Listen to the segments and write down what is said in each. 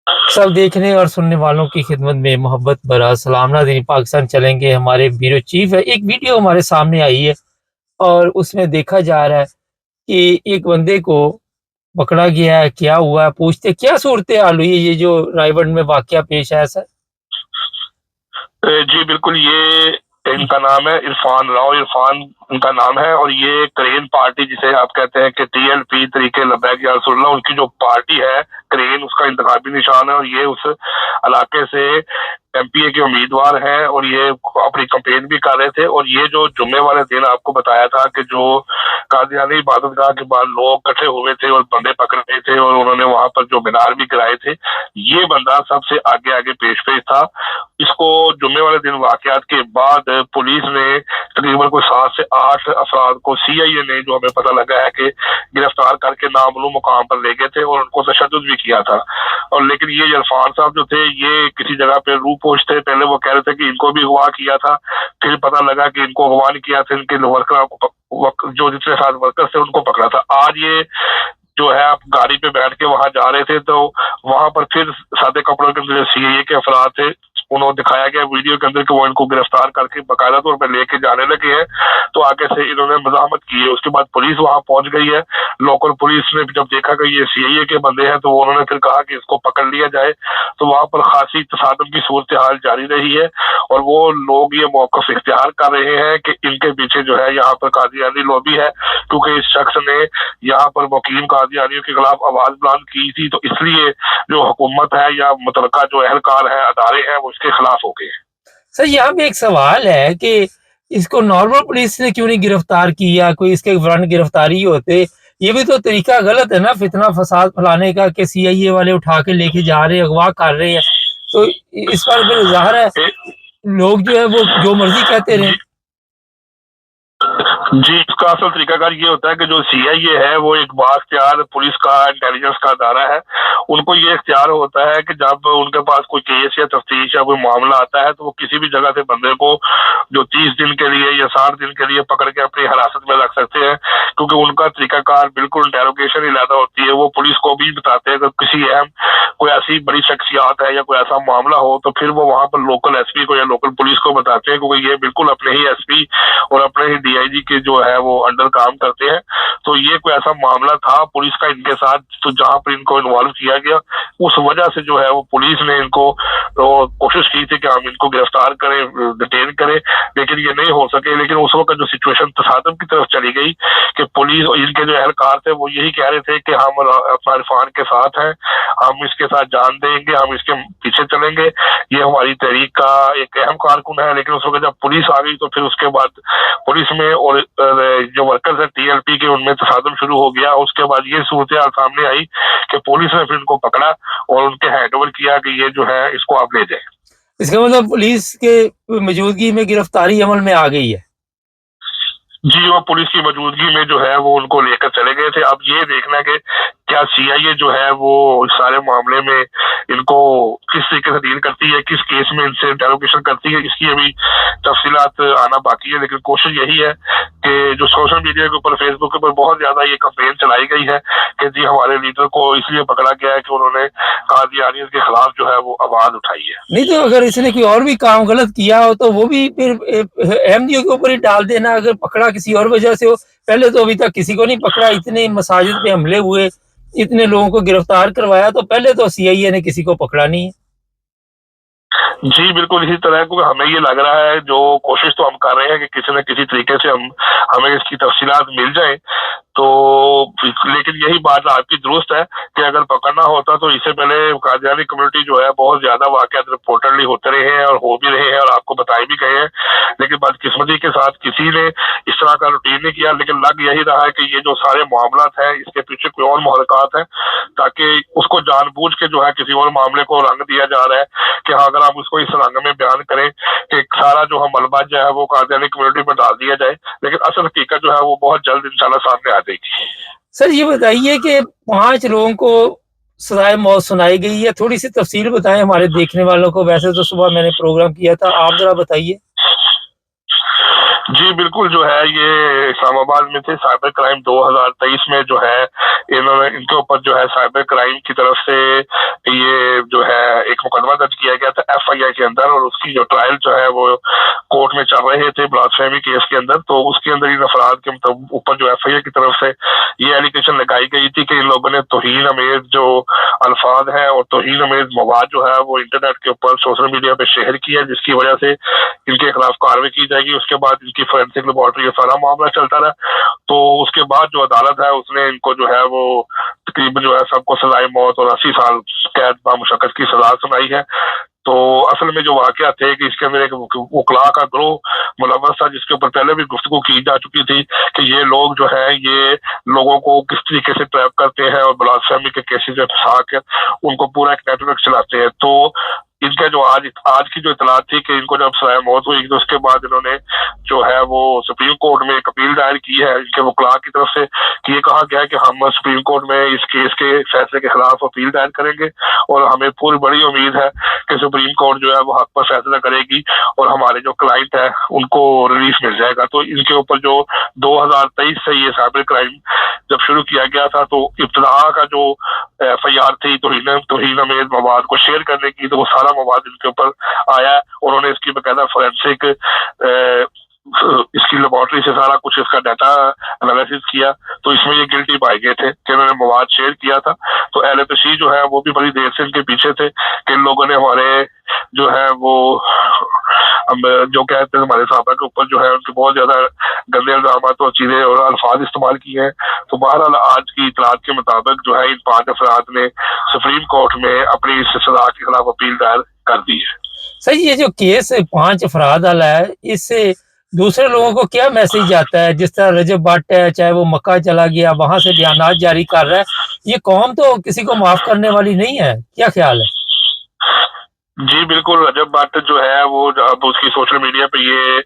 सब देखने और सुनने वालों की खिदमत में मोहब्बत भरा सलाम नाज़रीन। पाकिस्तान चलेंगे हमारे ब्यूरो चीफ है, एक वीडियो हमारे सामने आई है और उसमें देखा जा रहा है कि एक बंदे को पकड़ा गया है। क्या हुआ है पूछते, क्या सूरत हाल हुई है ये जो रायगढ़ में वाकया पेश आया सर? जी बिल्कुल, ये इनका नाम है इरफान राव, इरफान उनका नाम है। और ये क्रेन पार्टी जिसे आप कहते हैं कि टीएलपी तरीके लबैक या रसूलुल्लाह, उनकी जो पार्टी है क्रेन, उसका इंतखाबी निशान है। और ये उस इलाके से एमपीए के उम्मीदवार हैं और ये अपनी कंपेन भी कर रहे थे। और ये जो जुम्मे वाले दिन आपको बताया था कि जो कादियानी इबादतगाह के बाद लोग इकट्ठे हुए थे और बंदे पकड़ रहे थे और उन्होंने वहां पर जो मीनार भी गिराए थे, ये बंदा सबसे आगे आगे पेश पेश था। इसको जुम्मे वाले दिन वाकयात के बाद पुलिस ने तकरीबन कोई 7 से 8 अफराद को सीआईए ने, जो हमें पता लगा है कि गिरफ्तार करके नामालूम मुकाम पर ले गए थे और उनको तशद्दुद भी किया था। और लेकिन ये इरफान साहब जो थे, ये किसी जगह पे रूपोश थे। पहले वो कह रहे थे कि इनको भी अगवा किया था, फिर पता लगा कि इनको अगवा नहीं किया था, इनके वर्कर को जो जितने साथ वर्कर थे उनको पकड़ा था। आज ये जो है आप गाड़ी पे बैठ के वहां जा रहे थे, तो वहां पर फिर सादे कपड़ों के अंदर सीआईए के अफराद थे। उन्होंने दिखाया गया वीडियो के अंदर कि वो इनको गिरफ्तार करके बाकायदा तौर पर लेके जाने लगे हैं। तो आगे से इन्होंने मजामत की है। उसके बाद पुलिस वहां पहुंच गई है। लोकल पुलिस ने जब देखा कि ये सीआईए के बंदे हैं, तो उन्होंने फिर कहा कि इसको पकड़ लिया जाए। तो वहां पर खासी तसादम की सूरत हाल जारी रही है और वो लोग ये मौकफ इख्तियार कर रहे हैं कि इनके पीछे जो है यहाँ पर कादियानी लॉबी है, क्योंकि इस शख्स ने यहाँ पर मुकीम कादियानियों के खिलाफ आवाज बुलंद की थी। तो इसलिए जो हुकूमत है या मुतलका जो अहलकार है, अदारे हैं, वो इसके खिलाफ हो गए। सर यहाँ पे एक सवाल है कि इसको नॉर्मल पुलिस ने क्यों नहीं गिरफ्तार किया, कोई इसके वारंट गिरफ्तारी होते। ये भी तो तरीका गलत है ना फितना फसाद फैलाने का, कि सीआईए वाले उठा के लेके जा रहे हैं, अगवा कर रहे हैं। तो इस पर फिर जाहिर है ए, लोग जो है वो जो मर्जी कहते रहे। जी जी, इसका असल तरीकाकार ये होता है कि जो सीआईए है वो एक बाख्तियार पुलिस का इंटेलिजेंस का अदारा है। उनको ये इख्तियार होता है कि जब उनके पास कोई केस या तफ्तीश या कोई मामला आता है, तो वो किसी भी जगह से बंदे को जो 30 दिन के लिए या 60 दिन के लिए पकड़ के अपनी हिरासत में रख सकते हैं, क्योंकि उनका तरीकाकार बिल्कुल इंटेरोगेशन ही ज्यादा होती है। वो पुलिस को भी बताते हैं कि किसी अहम कोई ऐसी बड़ी शख्सियात है या कोई ऐसा मामला हो, तो फिर वो वहां पर लोकल एसपी को या लोकल पुलिस को बताते हैं, क्योंकि ये बिल्कुल अपने ही एसपी और अपने ही डीआईजी के जो है वो अंडर काम करते हैं। तो ये कोई ऐसा मामला था पुलिस का इनके साथ, तो जहां पर इनको इन्वॉल्व किया गया, उस वजह से जो है वो पुलिस ने इनको तो कोशिश की थी कि हम इनको गिरफ्तार करें, डिटेन करें, लेकिन ये नहीं हो सके। लेकिन उस वक्त जो सिचुएशन तसादम की तरफ चली गई कि पुलिस और इनके जो अहलकार थे वो यही कह रहे थे कि हम अपना इरफान के साथ हैं, हम इसके साथ जान देंगे, हम इसके पीछे चलेंगे, ये हमारी तहरीक का एक अहम कारकुन है। लेकिन उस वक्त जब पुलिस आ गई, तो फिर उसके बाद पुलिस में और जो वर्कर्स है टीएलपी के, उनमें तसादम शुरू हो गया। उसके बाद ये सूरत हाल सामने आई कि पुलिस ने फिर इनको पकड़ा और उनके हैंड ओवर किया कि ये जो है इसको आप ले जाए। इसका मतलब पुलिस के मौजूदगी में गिरफ्तारी अमल में आ गई है। जी, वो पुलिस की मौजूदगी में जो है वो उनको लेकर चले गए थे। अब ये देखना कि क्या सीआईए जो है वो इस सारे मामले में इनको किस तरीके से डील करती है, किस केस में इनसे इंटेरोगेशन करती है, इसकी अभी तफसीलात आना बाकी है। लेकिन कोशिश यही है कि जो सोशल मीडिया के ऊपर, फेसबुक के ऊपर बहुत ज्यादा ये कंपेन चलाई गई है कि जी हमारे लीडर को इसलिए पकड़ा गया है कि उन्होंने कादियानियत के खिलाफ जो है वो आवाज उठाई है। नहीं तो अगर इसने कोई और भी काम गलत किया हो तो वो भी फिर अहमदियों के ऊपर ही डाल देना, अगर पकड़ा किसी और वजह से हो। पहले तो अभी तक किसी को नहीं पकड़ा, इतने मसाजिद पे हमले हुए, इतने लोगों को गिरफ्तार करवाया, तो पहले तो सीआईए ने किसी को पकड़ा नहीं है। जी बिल्कुल, इसी तरह को हमें ये लग रहा है, जो कोशिश तो हम कर रहे हैं कि किसी न किसी तरीके से हमें इसकी तफसीलात मिल जाए। तो लेकिन यही बात आपकी दुरुस्त है कि अगर पकड़ना होता तो इससे पहले कादियानी कम्युनिटी जो है बहुत ज्यादा वाकयात रिपोर्टरली होते रहे हैं और हो भी रहे हैं और आपको बताए भी गए हैं। लेकिन बदकिस्मती के साथ किसी ने इस तरह का रूटीन नहीं किया। लेकिन लग यही रहा है कि ये जो सारे मामला है इसके पीछे कोई और मुहरकात है, ताकि उसको जानबूझ के जो है किसी और मामले को रंग दिया जा रहा है कि हाँ, अगर आप उसको इस रंग में बयान करें कि सारा जो है मलबा जो है वो कादियानी कम्युनिटी पर डाल दिया जाए। लेकिन असल हकीकत जो है वो बहुत जल्द इंशाल्लाह सामने आ जाएगी। सर ये बताइए कि 5 लोगों को सजाए मौत सुनाई गई है, थोड़ी सी तफसील बताएं हमारे देखने वालों को। वैसे तो सुबह मैंने प्रोग्राम किया था, आप जरा बताइए। जी बिल्कुल, जो है ये इस्लामाबाद में थे। साइबर क्राइम 2023 में जो है इन्होंने इनके ऊपर जो है साइबर क्राइम की तरफ से ये जो है एक मुकदमा दर्ज किया गया था FIR के अंदर, और उसकी जो ट्रायल जो है वो कोर्ट में चल रहे थे ब्लास्फेमी केस के अंदर। तो उसके अंदर इन अफराद के ऊपर जो FIR की तरफ से ये एलिगेशन लगाई गई थी कि इन लोगों ने तौहीन अमेज जो अल्फाज हैं और तौहीन अमेज मवाद जो है वो इंटरनेट के ऊपर सोशल मीडिया पे शेयर किया, जिसकी वजह से इनके खिलाफ कार्रवाई की जाएगी। उसके बाद इनकी फोरेंसिक लेबोरेटरी का सारा मामला चलता रहा। तो उसके बाद जो अदालत है उसने इनको जो है वो तकरीबन जो है सबको सजाए मौत और 80 साल कैद बामुशक्कत की सजा सुनाई है। तो असल में जो वाकया थे कि इसके अंदर एक वकला का ग्रोह मुलव्वस था, जिसके ऊपर पहले भी गुफ्तगू की जा चुकी थी कि ये लोग जो है ये लोगों को किस तरीके से ट्रैप करते हैं और ब्लास्फेमी के केसेस में फंसा कर उनको पूरा एक नेटवर्क चलाते हैं। तो इनका जो आज की जो इतलात थी कि इनको जब सजाए मौत हुई तो उसके बाद इन्होंने जो है वो सुप्रीम कोर्ट में एक अपील दायर की है इनके वकला की तरफ से, कि ये कहा गया है कि हम सुप्रीम कोर्ट में इस केस के फैसले के खिलाफ अपील दायर करेंगे और हमें पूरी बड़ी उम्मीद है कि सुप्रीम कोर्ट जो है वो हक पर फैसला करेगी और हमारे जो क्लाइंट है उनको रिलीफ मिल जाएगा। तो इनके ऊपर जो 2023 से ये साइबर क्राइम जब शुरू किया गया था तो इब्तदा का जो FIR थी तौहीन अमेज मवाद को शेयर करने की, तो वो सारा मवाद इनके ऊपर आया। उन्होंने इसकी बकायदा फोरेंसिक इसकी लेबोरेटरी से सारा कुछ इसका डाटा एनालिसिस किया, तो इसमें ये गिल्टी पाए गए थे कि इन्होंने मवाद शेयर किया था। तो अहले तशरीह जो है वो भी बड़ी देर से इनके पीछे थे कि इन लोगों ने हमारे जो है वो जो कहते हैं हमारे साहबा के ऊपर जो है उनके बहुत ज्यादा गंदे इल्जाम और चीजें और अल्फाज इस्तेमाल किए हैं। तो बहरहाल आज की इतलात के मुताबिक जो है इन 5 अफराद ने सुप्रीम कोर्ट में अपनी इस सजा के खिलाफ अपील दायर कर दी है। सर, ये जो केस 5 अफराद वाला है, इससे दूसरे लोगों को क्या मैसेज आता है? जिस तरह रजब भट्ट है, चाहे वो मक्का चला गया, वहां से बयानात जारी कर रहा है, ये कौम तो किसी को माफ करने वाली नहीं है, क्या ख्याल है? जी बिल्कुल, रजब भट्ट जो है वो अब उसकी सोशल मीडिया पे ये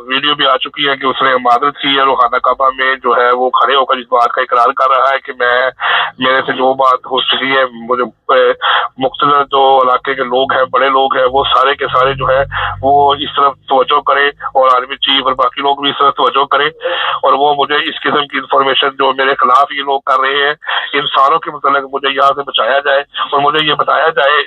वीडियो भी आ चुकी है कि उसने मादरत की है खाना काबा में जो है वो खड़े होकर इस बात का इकरार कर रहा है कि मेरे से जो बात हो चुकी है, मुझे मुख्तलिफ जो इलाके के लोग हैं, बड़े लोग हैं, वो सारे के सारे जो है वो इस तरफ तवज्जो करें और आर्मी चीफ और बाकी लोग भी इस तरफ तवज्जो करें और वो मुझे इस किस्म की इंफॉर्मेशन जो मेरे खिलाफ ये लोग कर रहे हैं इंसानों के मतलब मुझे यहाँ से बचाया जाए और मुझे ये बताया जाए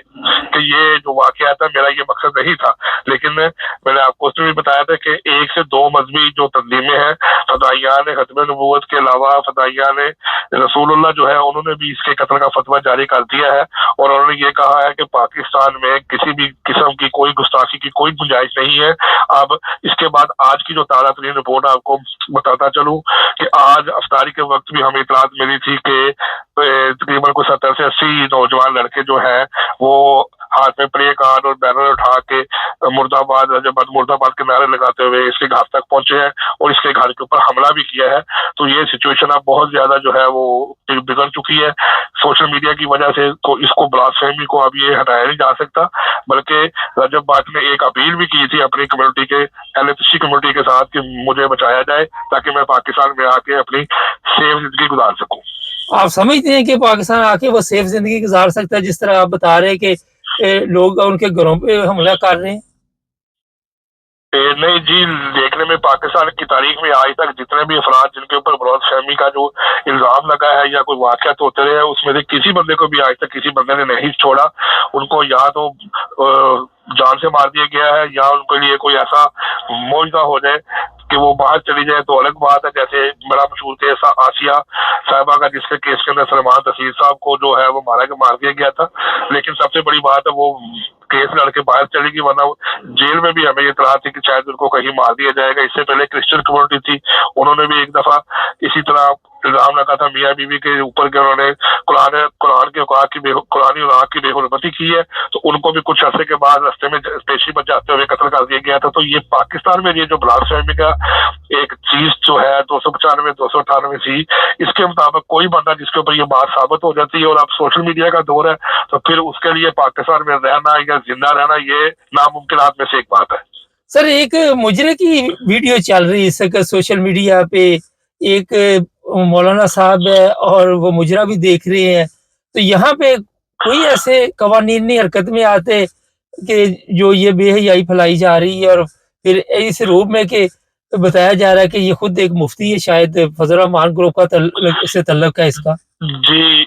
कि ये जो वाकया था मेरा ये मकसद नहीं था। लेकिन मैंने आपको उसमें भी बताया था कि 1 से 2 मजहबी जो तंजीमें हैं, फदाइयान खत्म नबूवत के अलावा फदाइयान रसूलुल्लाह जो है उन्होंने भी इसके कत्ल का फतवा जारी कर दिया है और उन्होंने ये कहा है कि पाकिस्तान में किसी भी किस्म की कोई गुस्ताखी की कोई गुंजाइश नहीं है। अब इसके बाद आज की जो ताज़ा तरीन रिपोर्ट आपको बताता चलूं कि आज अफ्तारी के वक्त भी हमें इतलात मिली थी कि तकरीबन कुछ 70 से 80 नौजवान लड़के जो है वो हाथ में प्ले कार्ड और बैनर उठा के मुर्दाबाद मुर्दाबाद के नारे लगाते हुए इसके घर तक पहुंचे हैं और इसके घर के ऊपर हमला भी किया है। तो ये सिचुएशन अब बहुत ज्यादा जो है वो बिगड़ चुकी है सोशल मीडिया की वजह से। तो इसको ब्लास्फेमी को अब ये हटाया नहीं जा सकता, बल्कि रजब भट्ट ने एक अपील भी की थी अपनी कम्युनिटी के LHC कम्युनिटी के साथ कि मुझे बचाया जाए ताकि मैं पाकिस्तान में आके अपनी सेफ जिंदगी गुजार सकूं। आप समझते हैं कि पाकिस्तान आके वो सेफ जिंदगी गुजार सकता है जिस तरह आप बता रहे हैं कि लोग उनके घरों पे हमला कर रहे हैं? नहीं जी, देखने में पाकिस्तान की तारीख में आज तक जितने भी अफराद जिनके ऊपर ब्लास्फेमी का जो इल्जाम लगा है या कोई वाकया होते रहे उसमें से किसी बंदे को भी आज तक किसी बंदे ने नहीं छोड़ा। उनको या तो जान से मार दिया गया है या उनके लिए कोई ऐसा मौजूदा हो जाए कि वो बाहर चली जाए तो अलग बात है। जैसे बड़ा मशहूर केस आसिया साहिबा का जिसके केस के अंदर सलमान तसीर साहब को जो है वो मार दिया गया था, लेकिन सबसे बड़ी बात है वो केस लड़के बाहर चलेगी, वरना जेल में भी हमें ये इतला थी कि शायद उनको कहीं मार दिया जाएगा। इससे पहले क्रिश्चियन कम्युनिटी थी, उन्होंने भी एक दफा इसी तरह इल्जाम लगा था मियाँ बीवी के ऊपर के उन्होंने कुरान की औकात की बेहुरमती की है, तो उनको भी कुछ अरसे के बाद रास्ते में पेशी में जाते हुए कत्ल कर दिया गया था। तो ये पाकिस्तान में ये जो ब्लास्फेमी का एक चीज जो है 295 298 सी, इसके मुताबिक कोई बंदा जिसके ऊपर ये बात साबित हो जाती है और अब सोशल मीडिया का दौर है तो फिर उसके लिए पाकिस्तान में रहना या जिंदा रहना ये नामुमकिनात में से एक बात है। सर, एक मुजरे की वीडियो चल रही है इस वक्त सोशल मीडिया पे, एक मौलाना साहब है और वो मुजरा भी देख रहे हैं, तो यहाँ पे कोई ऐसे कवानीनी हरकत में आते कि जो ये बेहयाई फैलाई जा रही है और फिर इस रूप में कि बताया जा रहा है कि ये खुद एक मुफ्ती है, शायद फजल रहमान ग्रुप का से तल्लुक है इसका। जी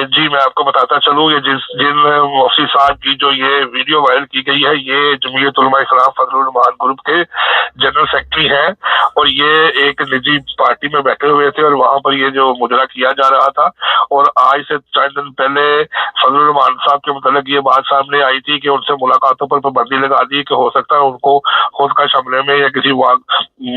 जी मैं आपको बताता चलूँ, ये जिन मुफ्ती साहब की जो ये वीडियो वायरल की गई है, ये जमीयत उलमा इस्लाम फजलुर रहमान ग्रुप के जनरल सेक्रेटरी हैं, और ये एक निजी पार्टी में बैठे हुए थे और वहां पर ये जो मुजरा किया जा रहा था। और आज से चंद दिन पहले फजलुर रहमान साहब के मतलब ये बात सामने आई थी कि उनसे मुलाकातों पर पाबंदी लगा दी कि हो सकता है उनको खुदकश हमले में या किसी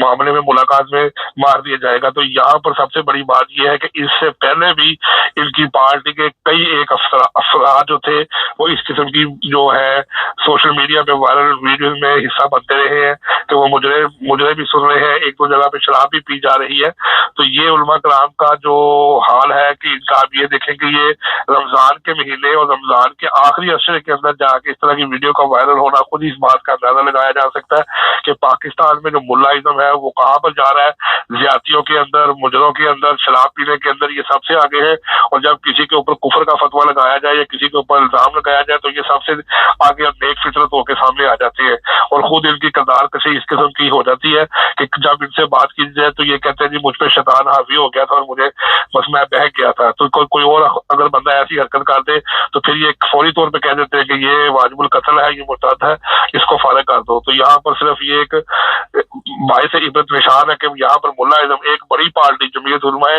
मामले में मुलाकात में मार दिया जाएगा। तो यहाँ पर सबसे बड़ी बात यह है कि इससे पहले भी इनकी पार्टी के कई एक अफराद जो थे वो इस किस्म की जो है सोशल मीडिया पे वायरल वीडियो में हिस्सा बनते रहे हैं कि वो मुजरे भी सुन रहे हैं, एक दो जगह पे शराब भी पी जा रही है। तो ये उलमा कराम का जो हाल है कि इनका आप ये देखें कि ये रमजान के महीने और रमजान के आखिरी अशरे के अंदर जाके इस तरह की वीडियो का वायरल होना, खुद इस बात का अंदाजा लगाया जा सकता है कि पाकिस्तान में जो मुल्लाइज्म है वो कहाँ पर जा रहा है। ज्यादतियों के अंदर, मुजरों के अंदर, शराब पीने के अंदर ये सबसे आगे है। और जब किसी के ऊपर कुफर का फतवा लगाया जाए या किसी के ऊपर इल्जाम लगाया जाए तो ये सबसे आगे नेक फितरत होकर सामने आ जाते हैं। और खुद इनकी किरदार कशी इस किस्म की हो जाती है कि जब इनसे बात की जाए तो ये कहते हैं जी मुझ पे शैतान हावी हो गया था और मुझे बस मैं बहक गया था। तो कोई और अगर बंदा ऐसी हरकत कर दे तो फिर ये फौरी तौर पे कह देते हैं कि ये वाजिबुल कत्ल है, ये मुर्तद है, इसको फारिग कर दो। तो यहाँ पर सिर्फ ये एक बाइस इबरत निशान है कि यहाँ पर मुल्लाइज्म एक बड़ी पार्टी जमीयत उलमा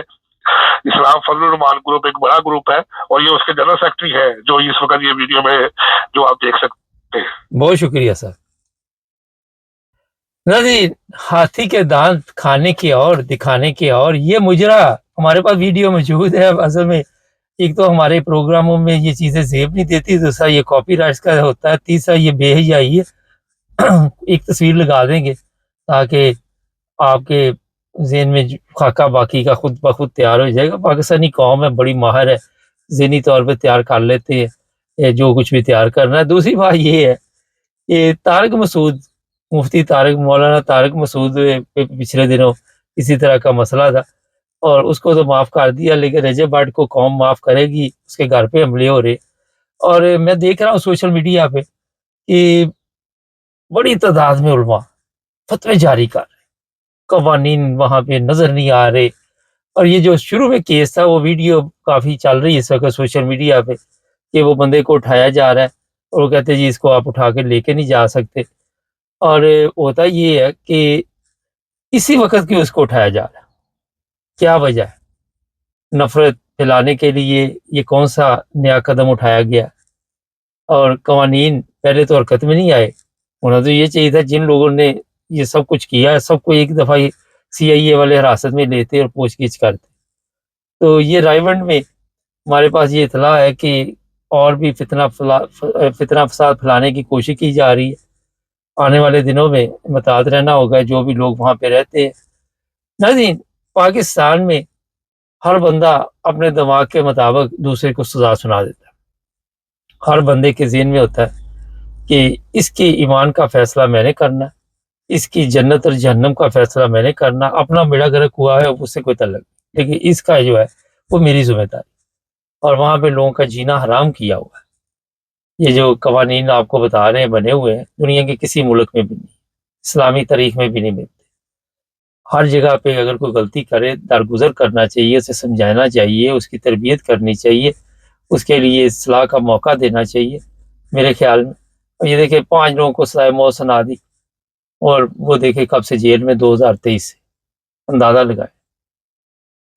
इस्लाम फजलुर रहमान ग्रुप एक बड़ा ग्रुप है और ये उसके जनरल सेक्रेटरी है जो इस वक्त ये वीडियो में जो आप देख सकते हैं। बहुत शुक्रिया सर। नाज़रीन, हाथी के दांत खाने की और दिखाने की और ये मुजरा हमारे पास वीडियो मौजूद है। असल में एक तो हमारे प्रोग्रामों में ये चीज़ें ज़ेब नहीं देती, दूसरा ये कॉपीराइट्स का होता है, तीसरा ये बेहयाई है। एक तस्वीर लगा देंगे ताकि आपके ज़हन में खाका बाकी का खुद ब खुद तैयार हो जाएगा। पाकिस्तानी कौम है, बड़ी माहिर है, ज़हनी तौर पे तैयार कर लेते हैं जो कुछ भी तैयार करना है। दूसरी बात ये है कि तारिक मसूद, मुफ्ती तारिक, मौलाना तारिक मसूद पे पिछले दिनों इसी तरह का मसला था और उसको तो माफ़ कर दिया, लेकिन रजब भट्ट को कौम माफ़ करेगी, उसके घर पे हमले हो रहे। और मैं देख रहा हूँ सोशल मीडिया पे कि बड़ी तादाद में उलमा फतवे जारी कर रहे, कवानीन वहाँ पे नज़र नहीं आ रहे। और ये जो शुरू में केस था वो वीडियो काफ़ी चल रही है इस वक्त सोशल मीडिया पे कि वो बंदे को उठाया जा रहा है और वो कहते हैं जी इसको आप उठा के लेके नहीं जा सकते। और होता ये है कि इसी वक्त क्यों उसको उठाया जा रहा है, क्या वजह है? नफ़रत फैलाने के लिए ये कौन सा नया कदम उठाया गया? और कवानीन पहले तो हरकत में नहीं आए। होना तो ये चाहिए था जिन लोगों ने ये सब कुछ किया है सबको एक दफ़ा ही CIA वाले हिरासत में लेते और पूछगिछ करते। तो ये रायवंड में हमारे पास ये इत्तला है कि और भी फितना फसाद फैलाने की कोशिश की जा रही है। आने वाले दिनों में मुताद रहना होगा जो भी लोग वहाँ पे रहते हैं। नाज़रीन, पाकिस्तान में हर बंदा अपने दिमाग के मुताबिक दूसरे को सज़ा सुना देता है। हर बंदे के ज़हन में होता है कि इसके ईमान का फ़ैसला मैंने करना, इसकी जन्नत और जहन्नम का फ़ैसला मैंने करना, अपना बेड़ा गर्क हुआ है उससे कोई तल्लुक नहीं, लेकिन इसका जो है वो मेरी ज़िम्मेदारी। और वहाँ पे लोगों का जीना हराम किया हुआ है। ये जो कवानीन आपको बता रहे हैं बने हुए हैं, दुनिया के किसी मुल्क में भी नहीं, इस्लामी तारीख में भी नहीं मिलते। हर जगह पे अगर कोई गलती करे दरगुजर करना चाहिए, उसे समझाना चाहिए, उसकी तरबियत करनी चाहिए, उसके लिए इस्लाह का मौका देना चाहिए मेरे ख्याल में। और ये देखिए 5 लोगों को सज़ाए मौत सुना दी और वो देखे कब से जेल में 2023 से, अंदाज़ा लगाए।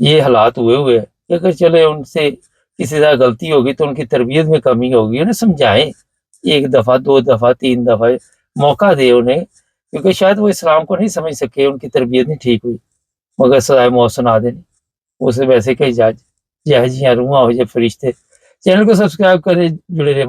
ये हालात हुए हैं कि अगर चले उनसे किसी तरह गलती होगी तो उनकी तरबियत में कमी होगी, उन्हें समझाएं 1 दफ़ा, 2 दफ़ा, 3 दफ़ा मौका दें उन्हें, क्योंकि शायद वो इस्लाम को नहीं समझ सके, उनकी तरबियत नहीं ठीक हुई, मगर सज़ाए मौत सुना देनी उसे वैसे कहीं जायज़ ही रुआ हो जाए फरिश्ते। चैनल को सब्सक्राइब करें, जुड़े रहे हमारे